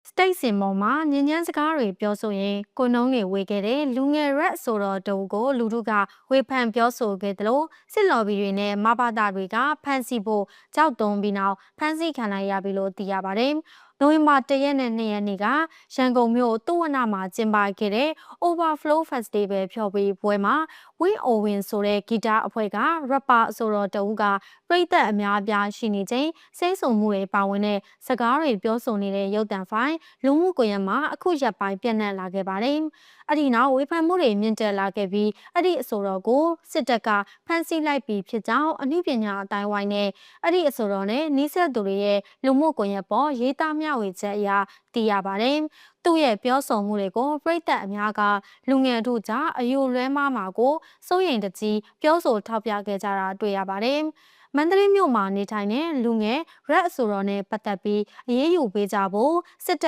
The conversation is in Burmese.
State စင်ပေါ်မှာညဉ့်ညမ်းစကားတွေပြောဆိုရင်ကိုနှုံးတွေဝေခဲ့တဲ့လူငယ် red ဆိုတော့တူကိုလူထုကဝေဖန်ပြောဆိုခဲ့သလိုစစ်လော်ဘီတွေနဲ့မဘာသာတွေကဖမ်းဆီးဖို့ကြောက်တုံးပြီးနောက်ဖမ်းဆီးခံလိုက်ရပြီလို့သိရပါတယ်။နိုဝင်ဘာ1ရက်နဲ့2ရက်နေ့ကရန်ကုန်မြို့သုဝဏမှာကျင်းပခဲ့တဲ့ Overflow Festival ဖျော်ဖြေပွဲမှာဝင်းအိုဝင်းဆိုတဲ့ဂီတအဖွဲ့က rapper ဆိုတော့တူကပရိသတ်အများအပြားရှိနေချိန်စိတ်ဆုံမှုတွေပါဝင်တဲ့စကားတွေပြောဆိုနေတဲ့ရုပ်သံဖိုင်လူမှုကွန်ရက်မှာအခုရက်ပိုင်းပြန့်နှံ့လာခဲ့ပါတယ်။အဲ့ဒီနောက်ဝေဖန်မှုတွေမြင့်တက်လာခဲ့ပြီးအဲ့ဒီအဆိုတော်ကိုစစ်တပ်ကဖမ်းဆီးလိုက်ပြီးဖြစ်ကြောင်းအမှုပညာအတိုင်းဝိုင်းနဲ့အဲ့ဒီအဆိုတော်နဲ့နှိစက်သူတွေရဲ့လူမှုကွန်ရက်ပေါ်ရေးသားမျှဝေချက်အရသိရပါတယ်။သူ့ရဲ့ပြောဆိုမှုတွေကိုပရိသတ်အများကလူငယ်တို့ကြားအယူလွဲမှားကိုစိုးရိမ်တကြီးပြောဆိုထောက်ပြခဲ့ကြတာတွေ့ရပါတယ်။မန္တလေးမြို့မှာနေထိုင်တဲ့လူငယ် red အဆိုတော်နဲ့ပတ်သက်ပြီးအရေးယူပေးကြဖို့စစ်တပ်